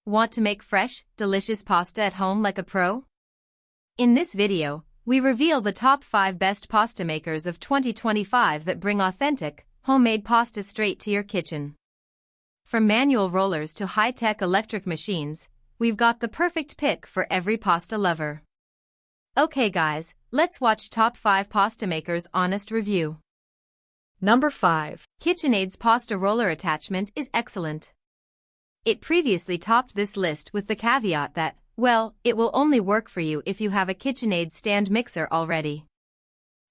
Want to make fresh, delicious pasta at home like a pro? In this video, we reveal the top 5 best pasta makers of 2025 that bring authentic, homemade pasta straight to your kitchen. From manual rollers to high-tech electric machines, we've got the perfect pick for every pasta lover. Okay guys, let's watch top 5 pasta makers honest review. Number 5. KitchenAid's Pasta Roller attachment is excellent. It previously topped this list with the caveat that, well, it will only work for you if you have a KitchenAid stand mixer already.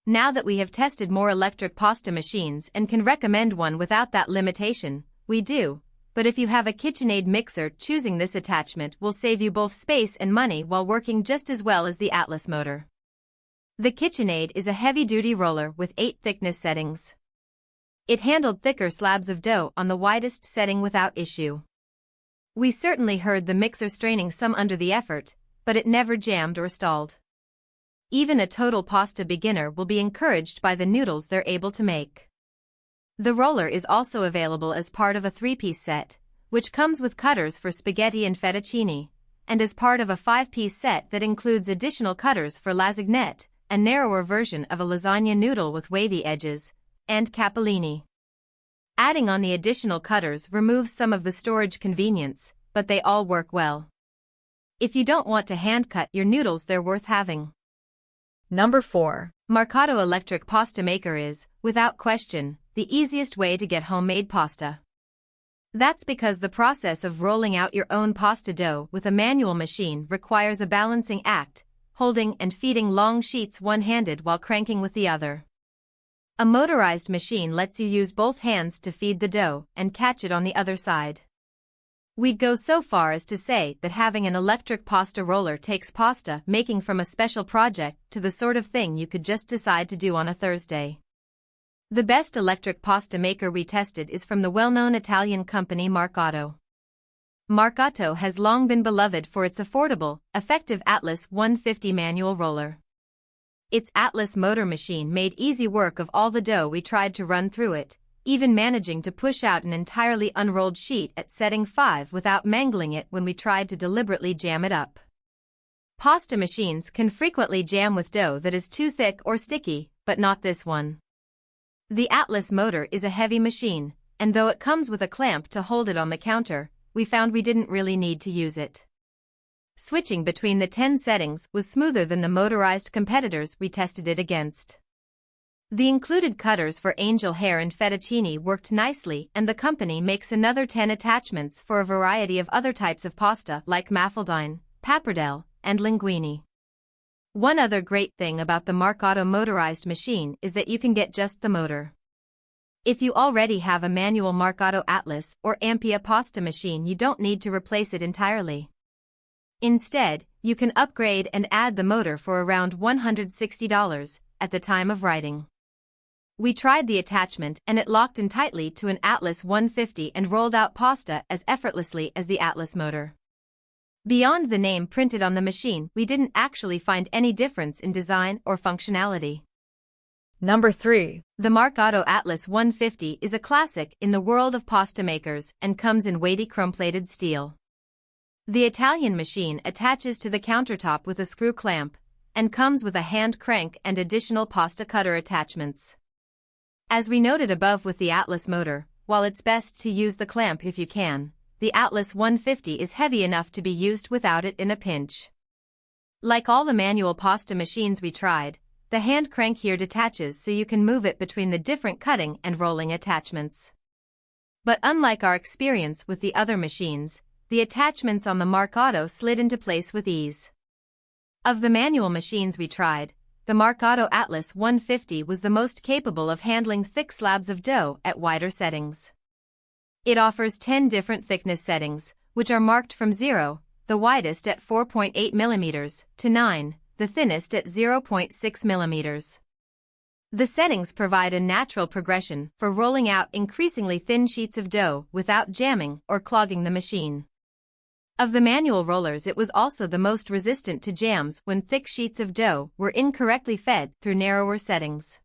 Now that we have tested more electric pasta machines and can recommend one without that limitation, we do. But if you have a KitchenAid mixer, choosing this attachment will save you both space and money while working just as well as the Atlas motor. The KitchenAid is a heavy-duty roller with 8 thickness settings. It handled thicker slabs of dough on the widest setting without issue. We certainly heard the mixer straining some under the effort, but it never jammed or stalled. Even a total pasta beginner will be encouraged by the noodles they're able to make. The roller is also available as part of a 3-piece set, which comes with cutters for spaghetti and fettuccine, and as part of a 5-piece set that includes additional cutters for lasagnette, a narrower version of a lasagna noodle with wavy edges, and capellini. Adding on the additional cutters removes some of the storage convenience, but they all work well. If you don't want to hand cut your noodles, they're worth having. Number 4. Marcato Electric Pasta Maker is, without question, the easiest way to get homemade pasta. That's because the process of rolling out your own pasta dough with a manual machine requires a balancing act, holding and feeding long sheets one-handed while cranking with the other. A motorized machine lets you use both hands to feed the dough and catch it on the other side. We'd go so far as to say that having an electric pasta roller takes pasta making from a special project to the sort of thing you could just decide to do on a Thursday. The best electric pasta maker we tested is from the well-known Italian company Marcato. Marcato has long been beloved for its affordable, effective Atlas 150 manual roller. Its Atlas motor machine made easy work of all the dough we tried to run through it, even managing to push out an entirely unrolled sheet at setting 5 without mangling it when we tried to deliberately jam it up. Pasta machines can frequently jam with dough that is too thick or sticky, but not this one. The Atlas motor is a heavy machine, and though it comes with a clamp to hold it on the counter, we found we didn't really need to use it. Switching between the 10 settings was smoother than the motorized competitors we tested it against. The included cutters for angel hair and fettuccine worked nicely, and the company makes another 10 attachments for a variety of other types of pasta like maffaldine, pappardelle, and linguine. One other great thing about the Marcato motorized machine is that you can get just the motor. If you already have a manual Marcato Atlas or Imperia pasta machine, you don't need to replace it entirely. Instead, you can upgrade and add the motor for around $160 at the time of writing. We tried the attachment and it locked in tightly to an Atlas 150 and rolled out pasta as effortlessly as the Atlas motor. Beyond the name printed on the machine, we didn't actually find any difference in design or functionality. Number 3. The Marcato Atlas 150 is a classic in the world of pasta makers and comes in weighty chrome-plated steel. The Italian machine attaches to the countertop with a screw clamp, and comes with a hand crank and additional pasta cutter attachments. As we noted above with the Atlas motor, while it's best to use the clamp if you can, the Atlas 150 is heavy enough to be used without it in a pinch. Like all the manual pasta machines we tried, the hand crank here detaches so you can move it between the different cutting and rolling attachments. But unlike our experience with the other machines, the attachments on the Marcato slid into place with ease. Of the manual machines we tried, the Marcato Atlas 150 was the most capable of handling thick slabs of dough at wider settings. It offers 10 different thickness settings, which are marked from 0, the widest at 4.8 mm, to 9, the thinnest at 0.6 mm. The settings provide a natural progression for rolling out increasingly thin sheets of dough without jamming or clogging the machine. Of the manual rollers, it was also the most resistant to jams when thick sheets of dough were incorrectly fed through narrower settings.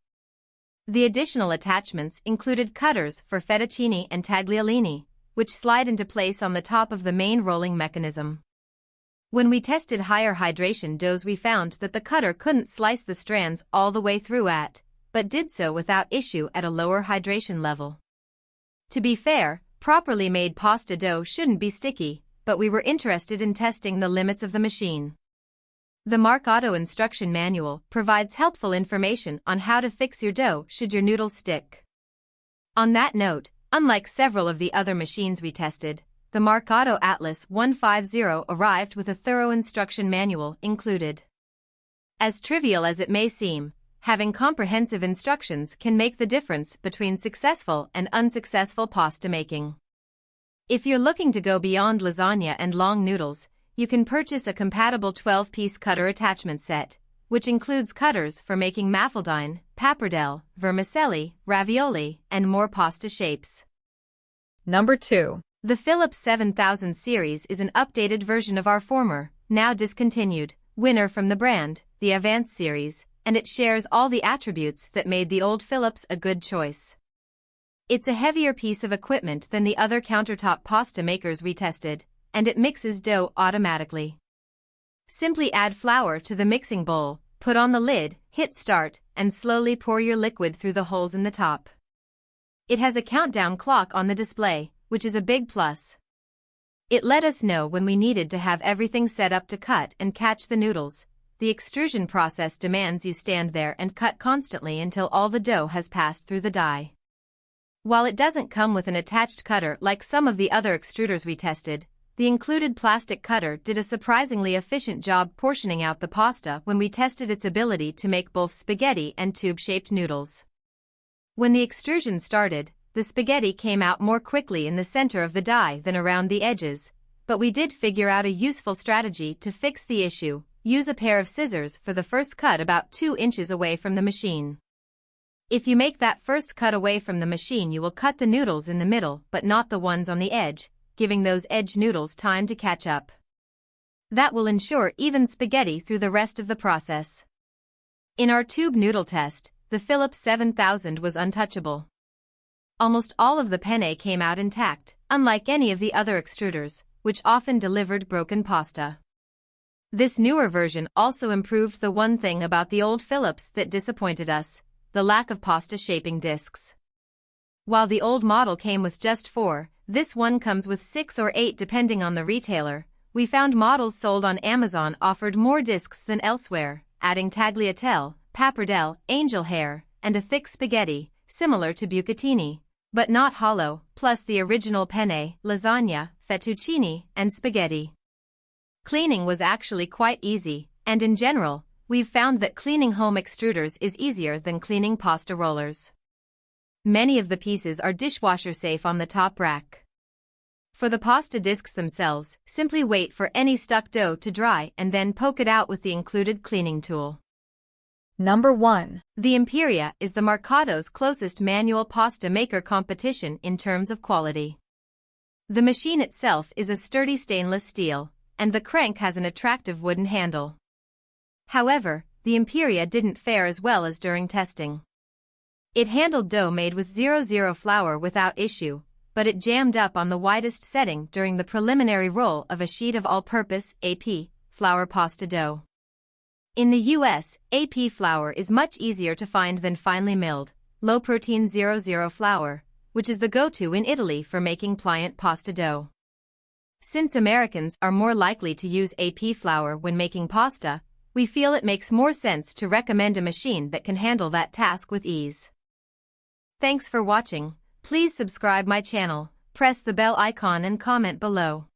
The additional attachments included cutters for fettuccine and tagliolini, which slide into place on the top of the main rolling mechanism. When we tested higher hydration doughs, we found that the cutter couldn't slice the strands all the way through but did so without issue at a lower hydration level. To be fair, properly made pasta dough shouldn't be sticky, but we were interested in testing the limits of the machine. The Marcato instruction manual provides helpful information on how to fix your dough should your noodles stick. On that note, unlike several of the other machines we tested, the Marcato Atlas 150 arrived with a thorough instruction manual included. As trivial as it may seem, having comprehensive instructions can make the difference between successful and unsuccessful pasta making. If you're looking to go beyond lasagna and long noodles, you can purchase a compatible 12-piece cutter attachment set, which includes cutters for making maffaldine, pappardelle, vermicelli, ravioli, and more pasta shapes. Number 2. The Philips 7000 series is an updated version of our former, now discontinued, winner from the brand, the Advanced series, and it shares all the attributes that made the old Philips a good choice. It's a heavier piece of equipment than the other countertop pasta makers we tested, and it mixes dough automatically. Simply add flour to the mixing bowl, put on the lid, hit start, and slowly pour your liquid through the holes in the top. It has a countdown clock on the display, which is a big plus. It let us know when we needed to have everything set up to cut and catch the noodles. The extrusion process demands you stand there and cut constantly until all the dough has passed through the die. While it doesn't come with an attached cutter like some of the other extruders we tested, the included plastic cutter did a surprisingly efficient job portioning out the pasta when we tested its ability to make both spaghetti and tube-shaped noodles. When the extrusion started, the spaghetti came out more quickly in the center of the die than around the edges, but we did figure out a useful strategy to fix the issue: use a pair of scissors for the first cut about 2 inches away from the machine. If you make that first cut away from the machine, you will cut the noodles in the middle but not the ones on the edge, giving those edge noodles time to catch up. That will ensure even spaghetti through the rest of the process. In our tube noodle test, the Philips 7000 was untouchable. Almost all of the penne came out intact, unlike any of the other extruders, which often delivered broken pasta. This newer version also improved the one thing about the old Philips that disappointed us: the lack of pasta shaping discs. While the old model came with just 4, this one comes with 6 or 8 depending on the retailer. We found models sold on Amazon offered more discs than elsewhere, adding tagliatelle, pappardelle, angel hair, and a thick spaghetti, similar to bucatini, but not hollow, plus the original penne, lasagna, fettuccine, and spaghetti. Cleaning was actually quite easy, and in general, we've found that cleaning home extruders is easier than cleaning pasta rollers. Many of the pieces are dishwasher safe on the top rack. For the pasta discs themselves, simply wait for any stuck dough to dry and then poke it out with the included cleaning tool. Number 1. The Imperia is the Marcato's closest manual pasta maker competition in terms of quality. The machine itself is a sturdy stainless steel, and the crank has an attractive wooden handle. However, the Imperia didn't fare as well as during testing. It handled dough made with 00 flour without issue, but it jammed up on the widest setting during the preliminary roll of a sheet of all-purpose AP flour pasta dough. In the US, AP flour is much easier to find than finely milled, low-protein 00 flour, which is the go-to in Italy for making pliant pasta dough. Since Americans are more likely to use AP flour when making pasta, we feel it makes more sense to recommend a machine that can handle that task with ease. Thanks for watching. Please subscribe my channel, press the bell icon and comment below.